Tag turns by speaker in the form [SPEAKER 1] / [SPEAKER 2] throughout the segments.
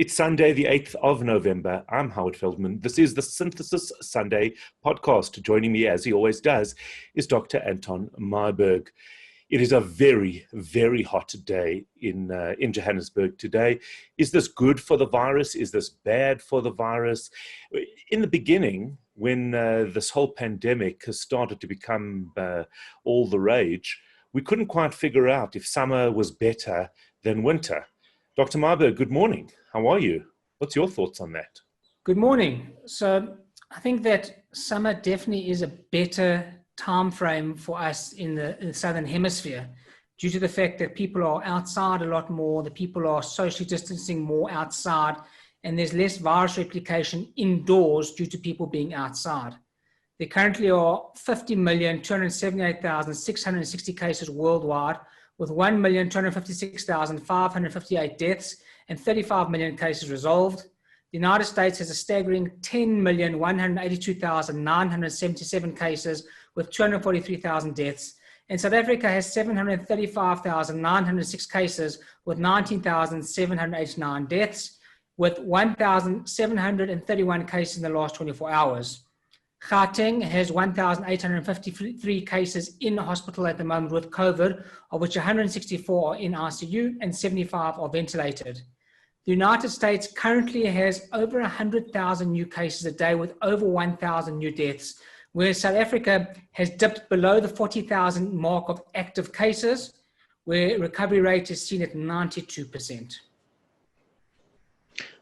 [SPEAKER 1] It's Sunday, the 8th of November. I'm Howard Feldman. This is the Synthesis Sunday podcast. Joining me, as he always does, is Dr. Anton Meyberg. It is a very, very hot day in Johannesburg today. Is this good for the virus? Is this bad for the virus? In the beginning, when this whole pandemic has started to become all the rage, we couldn't quite figure out if summer was better than winter. Dr. Meyberg, good morning. How are you? What's your thoughts on that?
[SPEAKER 2] Good morning. So I think that summer definitely is a better time frame for us in the Southern Hemisphere due to the fact that people are outside a lot more, the people are socially distancing more outside, and there's less virus replication indoors due to people being outside. There currently are 50,278,660 cases worldwide, with 1,256,558 deaths and 35 million cases resolved. The United States has a staggering 10,182,977 cases with 243,000 deaths. And South Africa has 735,906 cases with 19,789 deaths, with 1,731 cases in the last 24 hours. Gauteng has 1,853 cases in the hospital at the moment with COVID, of which 164 are in ICU and 75 are ventilated. The United States currently has over 100,000 new cases a day with over 1,000 new deaths, whereas South Africa has dipped below the 40,000 mark of active cases, where recovery rate is seen at 92%.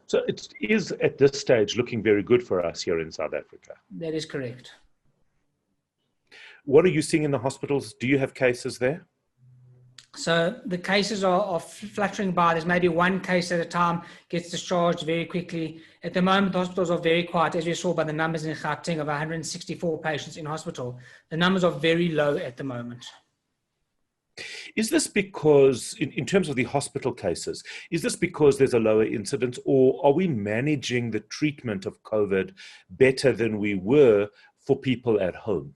[SPEAKER 1] So it is at this stage looking very good for us here in South Africa.
[SPEAKER 2] That is correct.
[SPEAKER 1] What are you seeing in the hospitals? Do you have cases there?
[SPEAKER 2] So the cases are fluctuating by. There's maybe one case at a time, gets discharged very quickly. At the moment, the hospitals are very quiet, as you saw by the numbers in Gauteng of 164 patients in hospital. The numbers are very low at the moment.
[SPEAKER 1] Is this because, in terms of the hospital cases, is this because there's a lower incidence, or are we managing the treatment of COVID better than we were for people at home?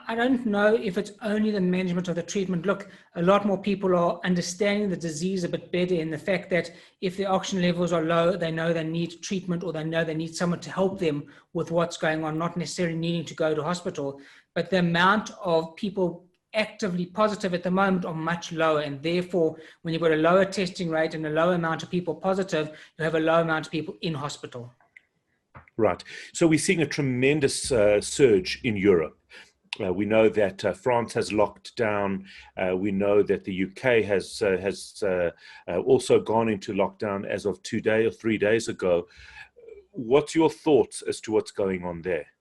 [SPEAKER 2] I don't know if it's only the management of the treatment. Look, a lot more people are understanding the disease a bit better in the fact that if their oxygen levels are low, they know they need treatment, or they know they need someone to help them with what's going on, not necessarily needing to go to hospital. But the amount of people actively positive at the moment are much lower, and therefore when you've got a lower testing rate and a lower amount of people positive, you have a low amount of people in hospital.
[SPEAKER 1] Right. So we're seeing a tremendous surge in Europe. We know that France has locked down. We know that the UK has also gone into lockdown as of 2 days or 3 days ago. What's your thoughts as to what's going on there?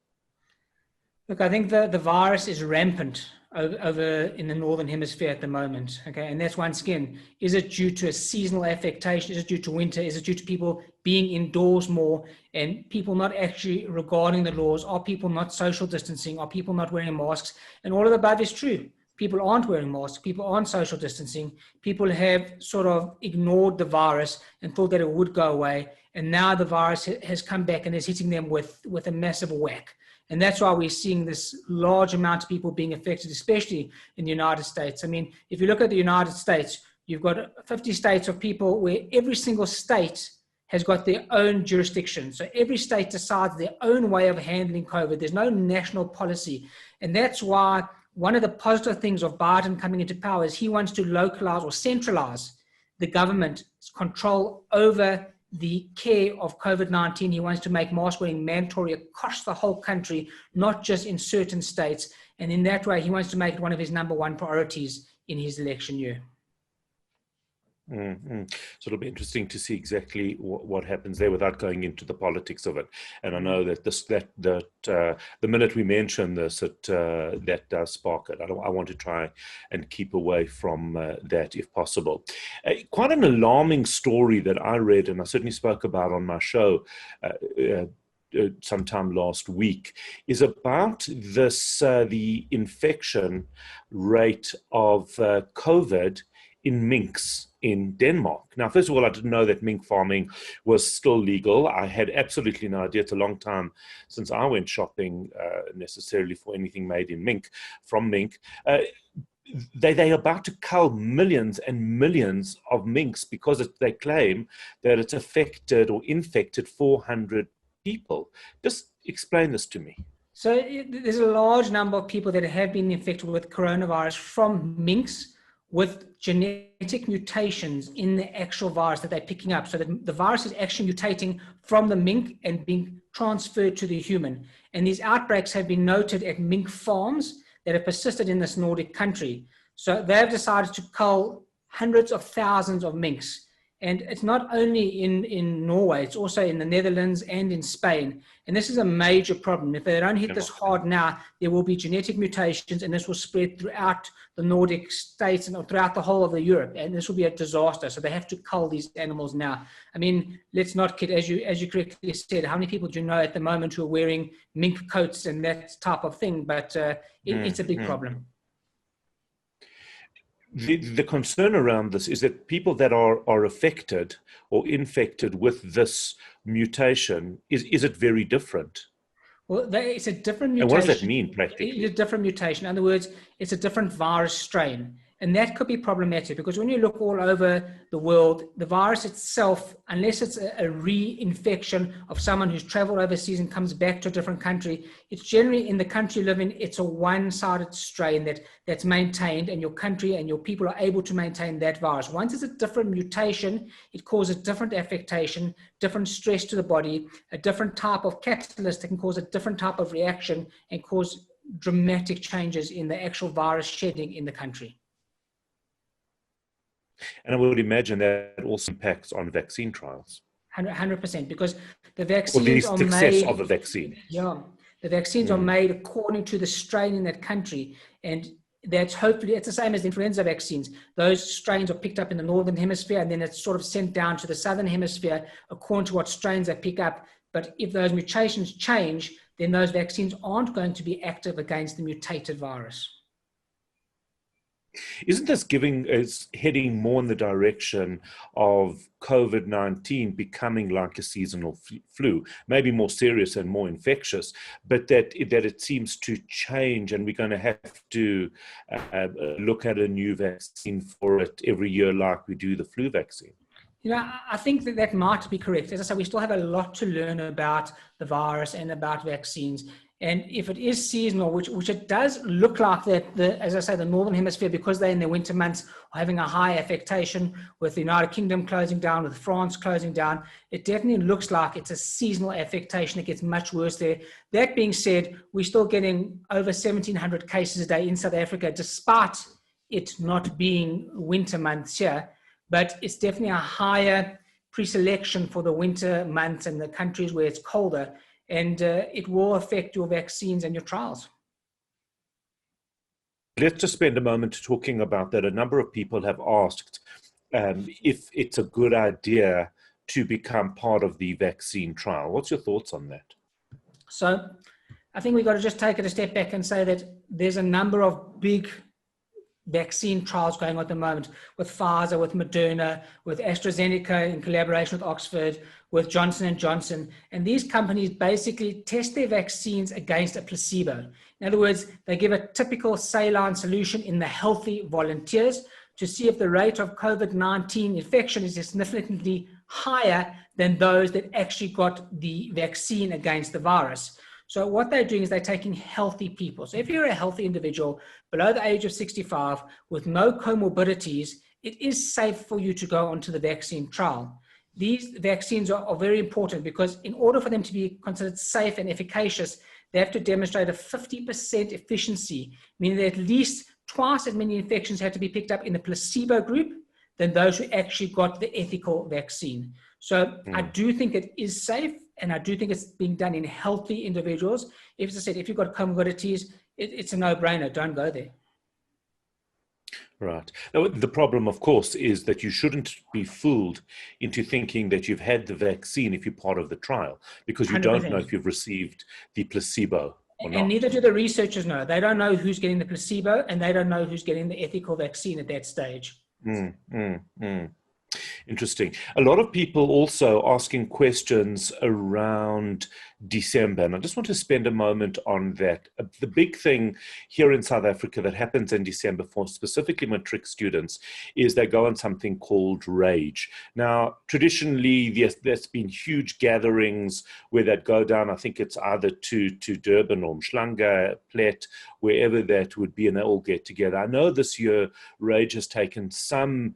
[SPEAKER 2] Look, I think the virus is rampant over in the Northern Hemisphere at the moment, okay? And that's once again, is it due to a seasonal affectation? Is it due to winter? Is it due to people being indoors more and people not actually regarding the laws? Are people not social distancing? Are people not wearing masks? And all of the above is true. People aren't wearing masks. People aren't social distancing. People have sort of ignored the virus and thought that it would go away. And now the virus has come back and is hitting them with a massive whack. And that's why we're seeing this large amount of people being affected, especially in the United States. I mean, if you look at the United States, you've got 50 states of people where every single state has got their own jurisdiction. So every state decides their own way of handling COVID. There's no national policy. And that's why one of the positive things of Biden coming into power is he wants to localize or centralize the government's control over the care of COVID-19. He wants to make mask wearing mandatory across the whole country, not just in certain states. And in that way, he wants to make it one of his number one priorities in his election year.
[SPEAKER 1] Mm-hmm. So it'll be interesting to see exactly what happens there without going into the politics of it. And I know that the minute we mention this, that does spark it. I want to try and keep away from that if possible. Quite an alarming story that I read, and I certainly spoke about on my show sometime last week, is about this the infection rate of COVID in Minks in Denmark. Now, first of all, I didn't know that mink farming was still legal. I had absolutely no idea. It's a long time since I went shopping necessarily for anything made in mink, from mink. they're about to cull millions and millions of minks because they claim that it's affected or infected 400 people. Just explain this to me.
[SPEAKER 2] So there's a large number of people that have been infected with coronavirus from minks with genetic mutations in the actual virus that they're picking up. So the virus is actually mutating from the mink and being transferred to the human. And these outbreaks have been noted at mink farms that have persisted in this Nordic country. So they've decided to cull hundreds of thousands of minks. And it's not only in Norway, it's also in the Netherlands and in Spain. And this is a major problem. If they don't hit this hard now, there will be genetic mutations, and this will spread throughout the Nordic states and throughout the whole of the Europe. And this will be a disaster. So they have to cull these animals now. I mean, let's not kid, as you correctly said, how many people do you know at the moment who are wearing mink coats and that type of thing? But it's a big problem.
[SPEAKER 1] The concern around this is that people that are affected or infected with this mutation, is it very different?
[SPEAKER 2] Well, it's a different mutation.
[SPEAKER 1] And what does that mean practically?
[SPEAKER 2] It's a different mutation. In other words, it's a different virus strain. And that could be problematic because when you look all over the world, the virus itself, unless it's a reinfection of someone who's traveled overseas and comes back to a different country, it's generally in the country you live in, it's a one-sided strain that's maintained, and your country and your people are able to maintain that virus. Once it's a different mutation, it causes different affectation, different stress to the body, a different type of catalyst that can cause a different type of reaction and cause dramatic changes in the actual virus shedding in the country.
[SPEAKER 1] And I would imagine that also impacts on vaccine trials.
[SPEAKER 2] 100%, because the vaccines
[SPEAKER 1] or the success of a vaccine.
[SPEAKER 2] Yeah, the vaccines are made according to the strain in that country, and that's hopefully, it's the same as the influenza vaccines. Those strains are picked up in the northern hemisphere, and then it's sort of sent down to the southern hemisphere according to what strains they pick up. But if those mutations change, then those vaccines aren't going to be active against the mutated virus.
[SPEAKER 1] Isn't this heading more in the direction of COVID-19 becoming like a seasonal flu, maybe more serious and more infectious, but that it seems to change, and we're going to have to look at a new vaccine for it every year like we do the flu vaccine?
[SPEAKER 2] You know, I think that might be correct. As I said, we still have a lot to learn about the virus and about vaccines. And if it is seasonal, which it does look like that, as I say, the Northern Hemisphere, because they're in their winter months, are having a high affectation with the United Kingdom closing down, with France closing down, it definitely looks like it's a seasonal affectation. It gets much worse there. That being said, we're still getting over 1,700 cases a day in South Africa, despite it not being winter months here. But it's definitely a higher pre-selection for the winter months and the countries where it's colder. And it will affect your vaccines and your trials.
[SPEAKER 1] Let's just spend a moment talking about that. A number of people have asked if it's a good idea to become part of the vaccine trial. What's your thoughts on that?
[SPEAKER 2] So I think we've got to just take it a step back and say that there's a number of big vaccine trials going on at the moment with Pfizer, with Moderna, with AstraZeneca in collaboration with Oxford, with Johnson & Johnson. And these companies basically test their vaccines against a placebo. In other words, they give a typical saline solution in the healthy volunteers to see if the rate of COVID-19 infection is significantly higher than those that actually got the vaccine against the virus. So what they're doing is they're taking healthy people. So if you're a healthy individual below the age of 65 with no comorbidities, it is safe for you to go onto the vaccine trial. These vaccines are very important because in order for them to be considered safe and efficacious, they have to demonstrate a 50% efficiency, meaning that at least twice as many infections have to be picked up in the placebo group than those who actually got the ethical vaccine. So I do think it is safe, and I do think it's being done in healthy individuals. As I said, if you've got comorbidities, it's a no-brainer. Don't go there.
[SPEAKER 1] Right. Now, the problem, of course, is that you shouldn't be fooled into thinking that you've had the vaccine if you're part of the trial, because you 100%. Don't know if you've received the placebo or not.
[SPEAKER 2] And neither do the researchers know. They don't know who's getting the placebo, and they don't know who's getting the ethical vaccine at that stage.
[SPEAKER 1] Interesting. A lot of people also asking questions around December. And I just want to spend a moment on that. The big thing here in South Africa that happens in December for specifically matric students is they go on something called Rage. Now, traditionally, there's been huge gatherings where they'd go down, I think it's either to Durban or Mhlanga, Plet, wherever that would be, and they all get together. I know this year Rage has taken some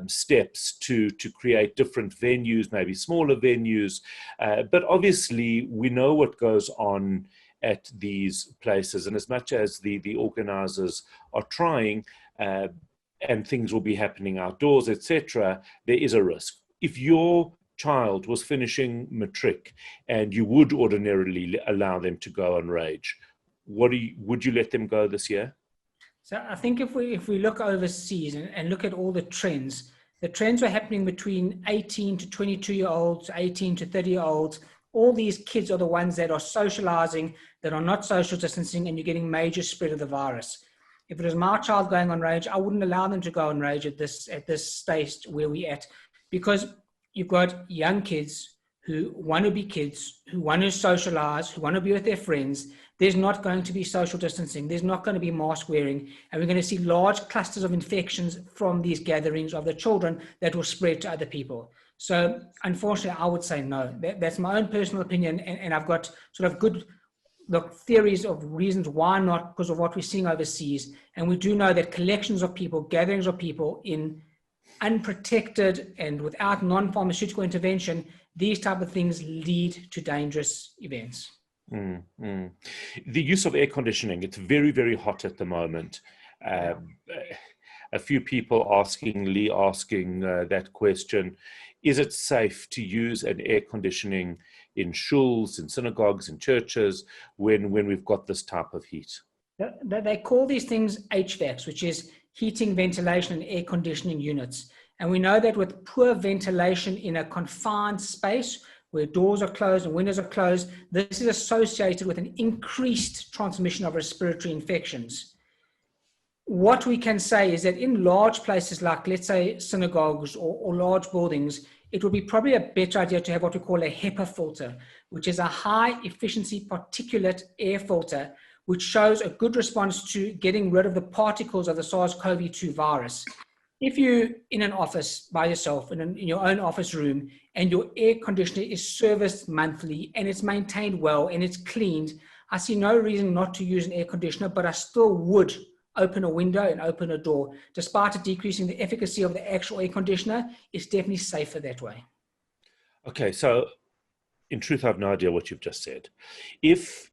[SPEAKER 1] steps to create different venues, maybe smaller venues, but obviously we know what goes on at these places, and as much as the organizers are trying, and things will be happening outdoors, etc., there is a risk. If your child was finishing matric and you would ordinarily allow them to go on Rage, would you let them go this year?
[SPEAKER 2] So I think if we look overseas and look at all the trends are happening between 18 to 22-year-olds, 18 to 30-year-olds. All these kids are the ones that are socializing, that are not social distancing, and you're getting major spread of the virus. If it was my child going on Rage, I wouldn't allow them to go on Rage at this stage where we're at, because you've got young kids who want to be kids, who want to socialize, who want to be with their friends. There's not going to be social distancing. There's not going to be mask wearing. And we're going to see large clusters of infections from these gatherings of the children that will spread to other people. So unfortunately, I would say no. That's my own personal opinion. And I've got sort of good theories of reasons why not, because of what we're seeing overseas. And we do know that collections of people, gatherings of people in unprotected and without non-pharmaceutical intervention, these type of things lead to dangerous events.
[SPEAKER 1] The use of air conditioning, it's very, very hot at the moment. A few people asking that question, is it safe to use an air conditioning in shuls, in synagogues, in churches, when we've got this type of heat?
[SPEAKER 2] They call these things HVACs, which is heating, ventilation, and air conditioning units. And we know that with poor ventilation in a confined space, where doors are closed and windows are closed, this is associated with an increased transmission of respiratory infections. What we can say is that in large places like, let's say, synagogues or large buildings, it would be probably a better idea to have what we call a HEPA filter, which is a high efficiency particulate air filter, which shows a good response to getting rid of the particles of the SARS-CoV-2 virus. If you're in an office by yourself, in your own office room, and your air conditioner is serviced monthly and it's maintained well and it's cleaned, I see no reason not to use an air conditioner, but I still would open a window and open a door. Despite it decreasing the efficacy of the actual air conditioner, it's definitely safer that way.
[SPEAKER 1] Okay, so in truth, I have no idea what you've just said. If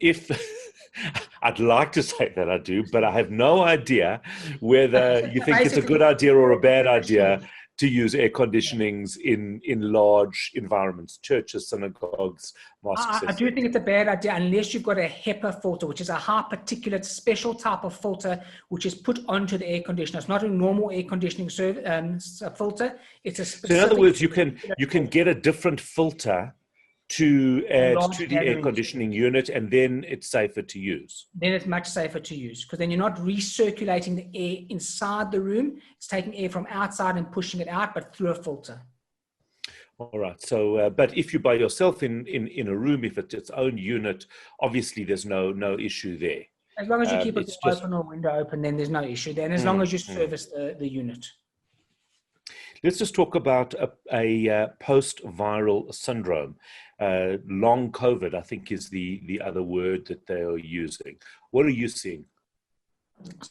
[SPEAKER 1] I'd like to say that I do, but I have no idea whether you think it's a good idea or a bad idea to use air conditionings in large environments, churches, synagogues, mosques.
[SPEAKER 2] I do think it's a bad idea unless you've got a HEPA filter, which is a high particulate special type of filter, which is put onto the air conditioner. It's not a normal air conditioning filter. It's a specific.
[SPEAKER 1] So in other words, you can get a different filter to add to the air conditioning unit, and then it's safer to use.
[SPEAKER 2] Then it's much safer to use, because then you're not recirculating the air inside the room. It's taking air from outside and pushing it out, but through a filter.
[SPEAKER 1] All right. So, but if you're by yourself in a room, if it's its own unit, obviously there's no issue there.
[SPEAKER 2] As long as you keep it open or window open, then there's no issue there. And as long as you service the unit.
[SPEAKER 1] Let's just talk about a post-viral syndrome. Long COVID, I think, is the other word that they are using. What are you seeing?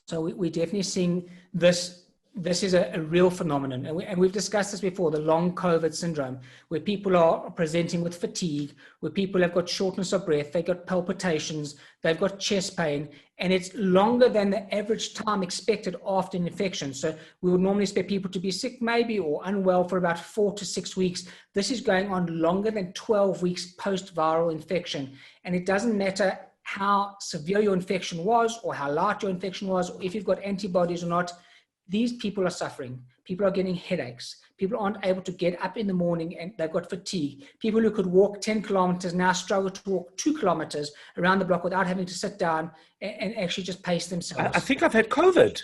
[SPEAKER 2] So we're definitely seeing this. This is a real phenomenon. And we've discussed this before, the long COVID syndrome, where people are presenting with fatigue, where people have got shortness of breath, they've got palpitations, they've got chest pain, and it's longer than the average time expected after an infection. So we would normally expect people to be sick maybe or unwell for about 4 to 6 weeks. This is going on longer than 12 weeks post-viral infection. And it doesn't matter how severe your infection was or how light your infection was, or if you've got antibodies or not. These people are suffering. People are getting headaches. People aren't able to get up in the morning and they've got fatigue. People who could walk 10 kilometers now struggle to walk 2 kilometers around the block without having to sit down and actually just pace themselves.
[SPEAKER 1] I think I've had COVID.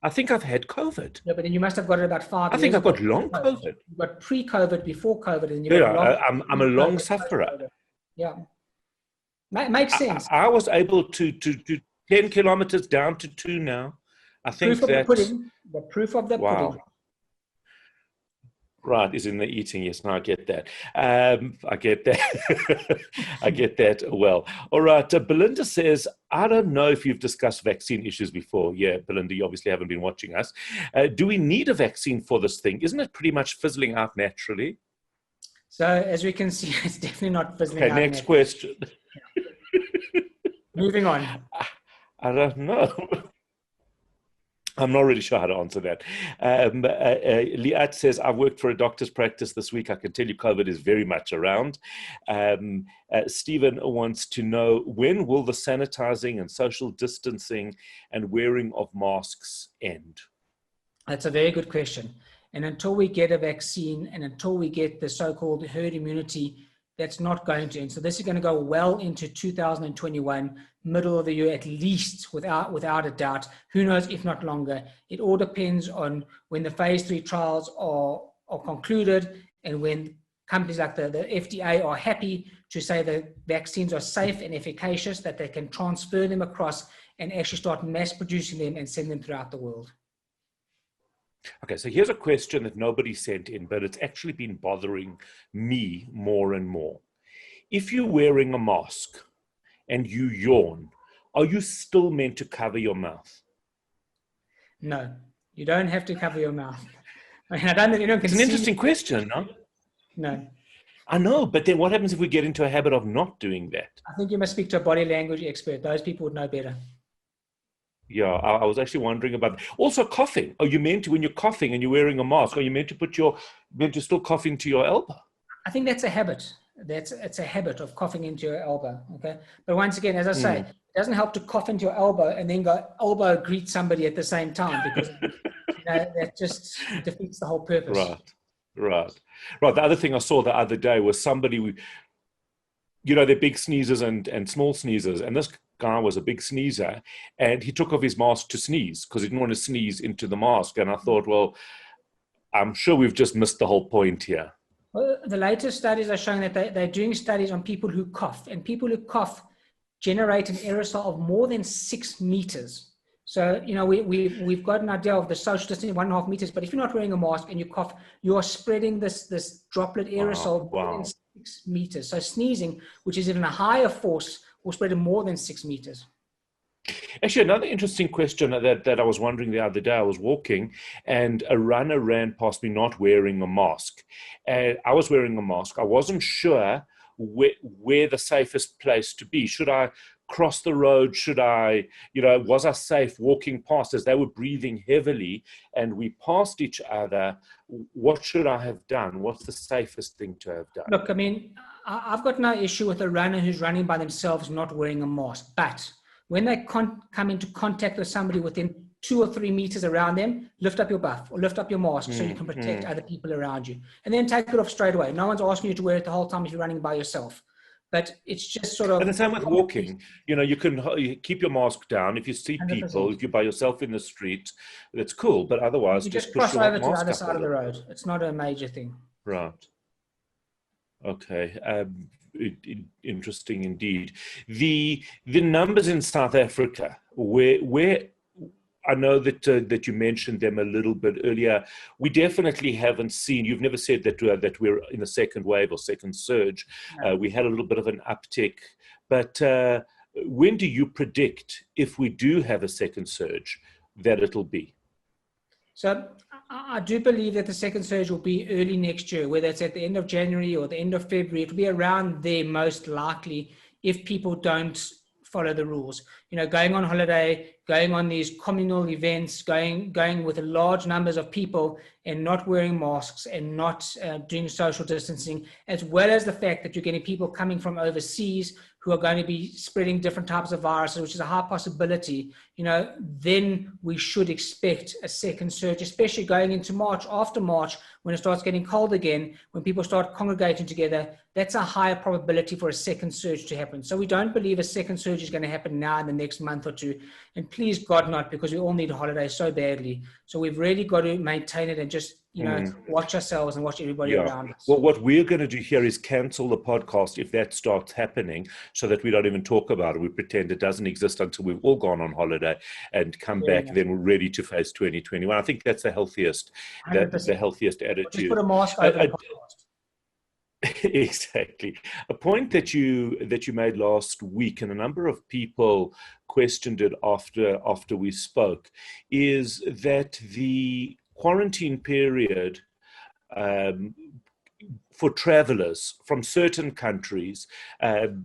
[SPEAKER 2] Yeah, but then you must have got it about 5 years
[SPEAKER 1] I think I've got long COVID.
[SPEAKER 2] You've got pre-COVID, before COVID, and you've got
[SPEAKER 1] I'm a long sufferer.
[SPEAKER 2] Yeah. Makes sense.
[SPEAKER 1] I was able to 10 kilometers down to 2 now. I think
[SPEAKER 2] Proof of the
[SPEAKER 1] that,
[SPEAKER 2] pudding. The proof of the
[SPEAKER 1] wow.
[SPEAKER 2] pudding.
[SPEAKER 1] Right, is in the eating. Yes, no, I get that. I get that. I get that well. All right, Belinda says, I don't know if you've discussed vaccine issues before. Yeah, Belinda, you obviously haven't been watching us. Do we need a vaccine for this thing? Isn't it pretty much fizzling out naturally?
[SPEAKER 2] So as we can see, it's definitely not fizzling out.
[SPEAKER 1] Okay, next question.
[SPEAKER 2] Moving on.
[SPEAKER 1] I don't know. I'm not really sure how to answer that. Liat says, I've worked for a doctor's practice this week. I can tell you COVID is very much around. Stephen wants to know, when will the sanitizing and social distancing and wearing of masks end?
[SPEAKER 2] That's a very good question. And until we get a vaccine and until we get the so-called herd immunity, that's not going to end. So this is going to go well into 2021, middle of the year at least, without a doubt. Who knows, if not longer. It all depends on when the phase 3 trials are concluded and when companies like the FDA are happy to say that vaccines are safe and efficacious, that they can transfer them across and actually start mass producing them and send them throughout the world.
[SPEAKER 1] Okay, so here's a question that nobody sent in, but it's actually been bothering me more and more. If you're wearing a mask and you yawn, are you still meant to cover your mouth?
[SPEAKER 2] No, you don't have to cover your mouth. I mean, I don't think anyone can
[SPEAKER 1] see. It's an interesting question, no?
[SPEAKER 2] No.
[SPEAKER 1] I know, but then what happens if we get into a habit of not doing that?
[SPEAKER 2] I think you must speak to a body language expert. Those people would know better.
[SPEAKER 1] Yeah, I was actually wondering about that. Also coughing. Are you meant to, when you're coughing and you're wearing a mask, are you meant to still cough into your elbow?
[SPEAKER 2] I think that's a habit. It's a habit of coughing into your elbow. Okay. But once again, as I say, it doesn't help to cough into your elbow and then go elbow greet somebody at the same time, because that just defeats the whole purpose.
[SPEAKER 1] Right. The other thing I saw the other day was somebody, they're big sneezers and small sneezers. And this guy was a big sneezer, and he took off his mask to sneeze because he didn't want to sneeze into the mask. And I thought, well, I'm sure we've just missed the whole point here.
[SPEAKER 2] Well, the latest studies are showing that they're doing studies on people who cough, and people who cough generate an aerosol of more than 6 meters. So, we've got an idea of the social distancing, 1.5 meters, but if you're not wearing a mask and you cough, you are spreading this droplet aerosol more than 6 meters. So sneezing, which is even a higher force, will spread more than 6 meters.
[SPEAKER 1] Actually, another interesting question that I was wondering the other day, I was walking and a runner ran past me not wearing a mask. And I was wearing a mask. I wasn't sure where the safest place to be. Should I cross the road? Should I, was I safe walking past as they were breathing heavily and we passed each other? What should I have done? What's the safest thing to have done?
[SPEAKER 2] Look, I mean, I've got no issue with a runner who's running by themselves not wearing a mask, but when they come into contact with somebody within 2 or 3 meters around them, lift up your buff or lift up your mask so you can protect other people around you. And then take it off straight away. No one's asking you to wear it the whole time if you're running by yourself. But it's just sort of...
[SPEAKER 1] And the same with walking. You keep your mask down. If you see
[SPEAKER 2] 100%.
[SPEAKER 1] people, if you're by yourself in the street, that's cool. But otherwise,
[SPEAKER 2] you
[SPEAKER 1] just
[SPEAKER 2] cross
[SPEAKER 1] push your
[SPEAKER 2] over to the
[SPEAKER 1] mask
[SPEAKER 2] other
[SPEAKER 1] up
[SPEAKER 2] side of the road. It's not a major thing.
[SPEAKER 1] Right. Okay. Interesting indeed. The numbers in South Africa, where I know that you mentioned them a little bit earlier. We definitely haven't seen. You've never said that we're in a second wave or second surge.
[SPEAKER 2] No.
[SPEAKER 1] We had a little bit of an uptick, but when do you predict, if we do have a second surge, that it'll be?
[SPEAKER 2] So I do believe that the second surge will be early next year, whether it's at the end of January or the end of February. It'll be around there most likely if people don't follow the rules. Going on holiday, going on these communal events, going with large numbers of people and not wearing masks and not doing social distancing, as well as the fact that you're getting people coming from overseas who are going to be spreading different types of viruses, which is a high possibility, then we should expect a second surge, especially going into March, after March, when it starts getting cold again, when people start congregating together. That's a higher probability for a second surge to happen. So we don't believe a second surge is going to happen now in the next month or two. And please God not, because we all need a holiday so badly. So we've really got to maintain it and just, watch ourselves and watch everybody
[SPEAKER 1] Yeah.
[SPEAKER 2] around us.
[SPEAKER 1] Well, what we're going to do here is cancel the podcast if that starts happening, so that we don't even talk about it. We pretend it doesn't exist until we've all gone on holiday and come back. Then we're ready to face 2021. I think that's the healthiest, the healthiest attitude.
[SPEAKER 2] Just put a mask over the podcast.
[SPEAKER 1] Exactly. A point that you made last week, and a number of people questioned it after we spoke, is that the quarantine period for travelers from certain countries,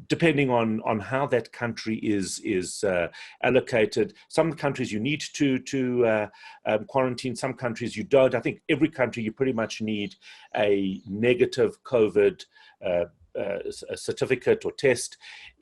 [SPEAKER 1] depending on how that country is allocated. Some countries you need to quarantine, some countries you don't. I think every country you pretty much need a negative COVID a certificate or test.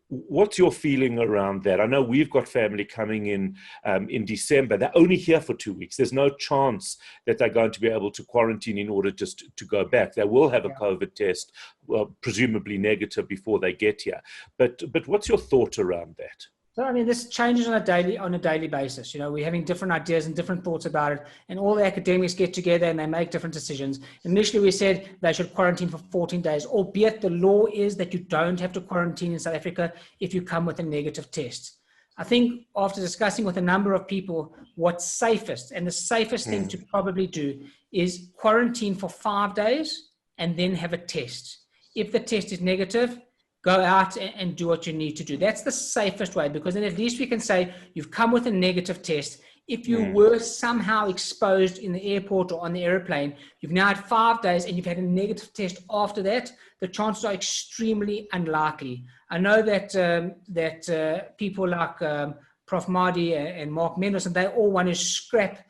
[SPEAKER 1] What's your feeling around that? I know we've got family coming in December. They're only here for 2 weeks. There's no chance that they're going to be able to quarantine in order just to go back. They will have a COVID test, well, presumably negative, before they get here. But what's your thought around that?
[SPEAKER 2] So, I mean, this changes on a daily basis. We're having different ideas and different thoughts about it, and all the academics get together and they make different decisions. Initially, we said they should quarantine for 14 days, albeit the law is that you don't have to quarantine in South Africa if you come with a negative test. I think after discussing with a number of people, what's safest, and the safest thing to probably do, is quarantine for 5 days and then have a test. If the test is negative, go out and do what you need to do. That's the safest way, because then at least we can say you've come with a negative test. If you were somehow exposed in the airport or on the airplane, you've now had 5 days and you've had a negative test after that, the chances are extremely unlikely. I know that people like Prof. Mahdi and Mark Mendelson, they all want to scrap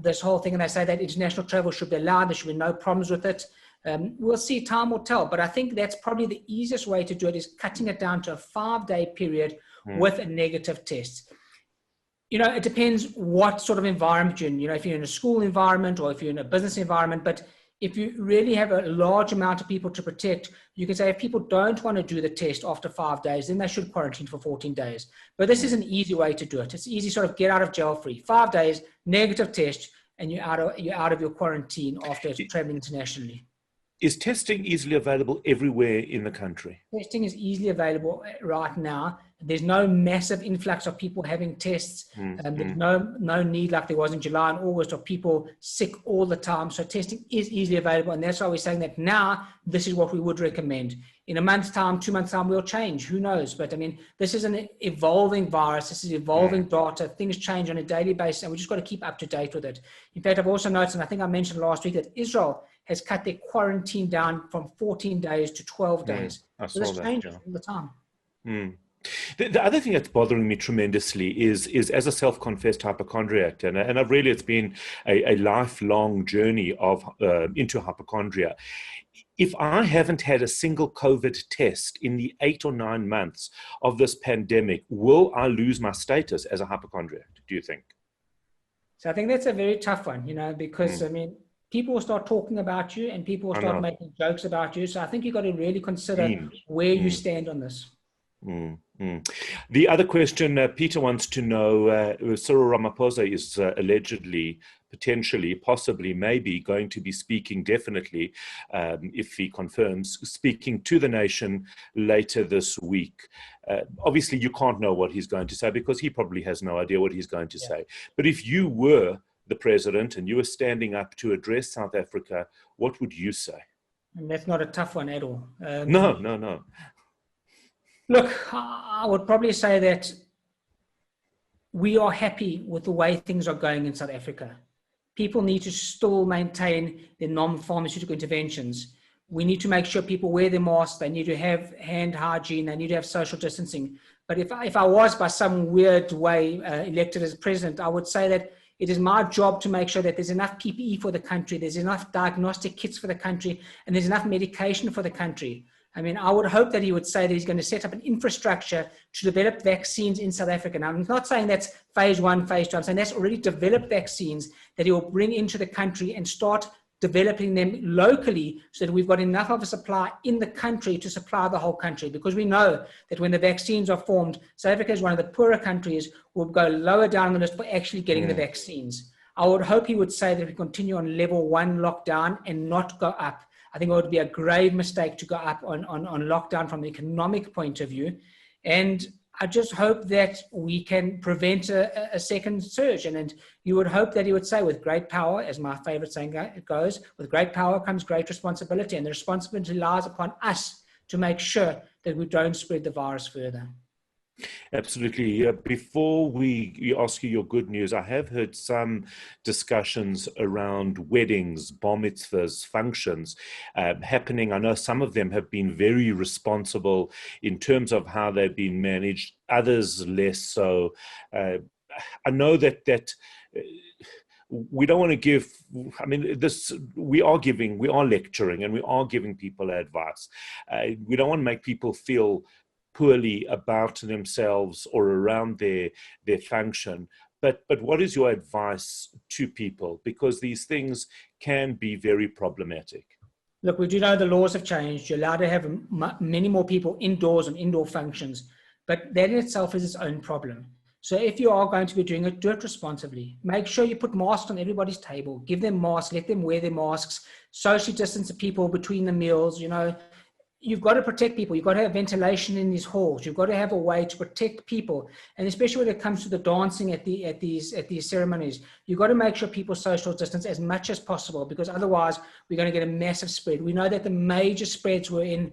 [SPEAKER 2] this whole thing, and they say that international travel should be allowed. There should be no problems with it. We'll see, time will tell, but I think that's probably the easiest way to do it, is cutting it down to a 5-day period with a negative test. It depends what sort of environment you're in. If you're in a school environment or if you're in a business environment, but if you really have a large amount of people to protect, you can say if people don't want to do the test after 5 days, then they should quarantine for 14 days. But this is an easy way to do it. It's easy, sort of get out of jail free. 5 days, negative test, and you're out of your quarantine after traveling internationally.
[SPEAKER 1] Is testing easily available everywhere in the country?
[SPEAKER 2] Testing is easily available right now. There's no massive influx of people having tests. There's no need like there was in July and August of people sick all the time. So testing is easily available. And that's why we're saying that now this is what we would recommend. In a month's time, 2 months' time, we'll change. Who knows? But I mean, this is an evolving virus. This is evolving data. Things change on a daily basis, and we just got to keep up to date with it. In fact, I've also noticed, and I think I mentioned last week, that Israel has cut their quarantine down from 14 days to 12 days. So this changes all the time.
[SPEAKER 1] The other thing that's bothering me tremendously is as a self-confessed hypochondriac, and it's been a lifelong journey of into hypochondria. If I haven't had a single COVID test in the 8 or 9 months of this pandemic, will I lose my status as a hypochondriac, do you think?
[SPEAKER 2] So I think that's a very tough one, because I mean, people will start talking about you and people will start making jokes about you. So I think you've got to really consider where you stand on this. The
[SPEAKER 1] other question, Peter wants to know, Cyril Ramaphosa is allegedly, potentially, possibly, maybe going to be speaking, definitely, if he confirms, speaking to the nation later this week. Obviously, you can't know what he's going to say because he probably has no idea what he's going to say. But if you were the president and you were standing up to address South Africa, what would you say?
[SPEAKER 2] And that's not a tough one at all.
[SPEAKER 1] No.
[SPEAKER 2] Look, I would probably say that we are happy with the way things are going in South Africa. People need to still maintain their non-pharmaceutical interventions. We need to make sure people wear their masks. They need to have hand hygiene. They need to have social distancing. But if I was by some weird way elected as president, I would say that it is my job to make sure that there's enough PPE for the country, there's enough diagnostic kits for the country, and there's enough medication for the country. I mean, I would hope that he would say that he's going to set up an infrastructure to develop vaccines in South Africa. Now, I'm not saying that's phase 1, phase 2. I'm saying that's already developed vaccines that he will bring into the country and start developing them locally so that we've got enough of a supply in the country to supply the whole country. Because we know that when the vaccines are formed, South Africa is one of the poorer countries who will go lower down the list for actually getting the vaccines. I would hope he would say that we continue on level 1 lockdown and not go up. I think it would be a grave mistake to go up on lockdown from an economic point of view. And I just hope that we can prevent a second surge. And you would hope that he would say, with great power, as my favorite saying goes, with great power comes great responsibility. And the responsibility lies upon us to make sure that we don't spread the virus further.
[SPEAKER 1] Absolutely. Before we ask you your good news, I have heard some discussions around weddings, bar mitzvahs, functions happening. I know some of them have been very responsible in terms of how they've been managed, others less so. I know that we don't want to give, I mean, we are lecturing and we are giving people advice. We don't want to make people feel poorly about themselves or around their function. But what is your advice to people? Because these things can be very problematic.
[SPEAKER 2] Look, we do know the laws have changed. You're allowed to have many more people indoors and indoor functions, but that in itself is its own problem. So if you are going to be doing it, do it responsibly. Make sure you put masks on everybody's table. Give them masks, let them wear their masks, socially distance the people between the meals, You've got to protect people. You've got to have ventilation in these halls. You've got to have a way to protect people. And especially when it comes to the dancing at these ceremonies, you've got to make sure people social distance as much as possible, because otherwise we're going to get a massive spread. We know that the major spreads were in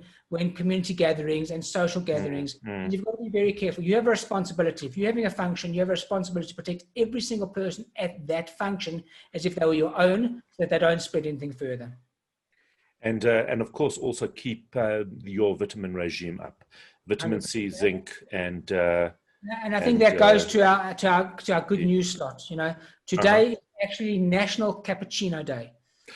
[SPEAKER 2] community gatherings and social gatherings. And you've got to be very careful. You have a responsibility. If you're having a function, you have a responsibility to protect every single person at that function as if they were your own, so that they don't spread anything further.
[SPEAKER 1] And of course, also keep your vitamin regime up, vitamin C, zinc, and
[SPEAKER 2] I think that goes to our good news slot. Today is actually National Cappuccino Day,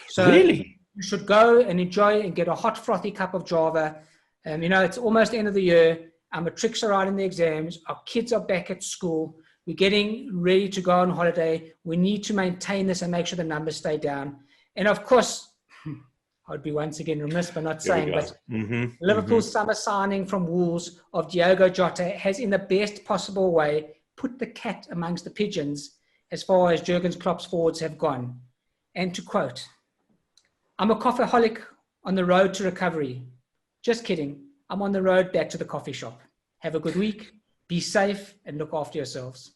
[SPEAKER 2] so
[SPEAKER 1] really
[SPEAKER 2] you should go and enjoy and get a hot frothy cup of Java. It's almost the end of the year. Our matrics are out in the exams. Our kids are back at school. We're getting ready to go on holiday. We need to maintain this and make sure the numbers stay down. And of course, I'd be once again remiss by not saying, but Liverpool's summer signing from Wolves of Diogo Jota has, in the best possible way, put the cat amongst the pigeons as far as Jurgen Klopp's forwards have gone. And to quote, "I'm a coffeeholic on the road to recovery. Just kidding. I'm on the road back to the coffee shop. Have a good week. Be safe and look after yourselves."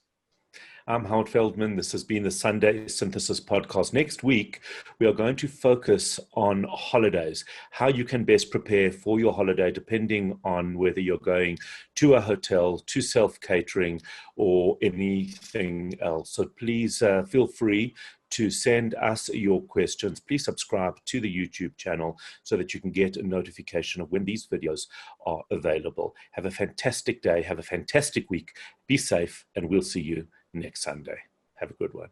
[SPEAKER 1] I'm Howard Feldman. This has been the Sunday Synthesis podcast. Next week, we are going to focus on holidays, how you can best prepare for your holiday, depending on whether you're going to a hotel, to self-catering, or anything else. So please feel free to send us your questions. Please subscribe to the YouTube channel so that you can get a notification of when these videos are available. Have a fantastic day. Have a fantastic week. Be safe, and we'll see you next Sunday. Have a good one.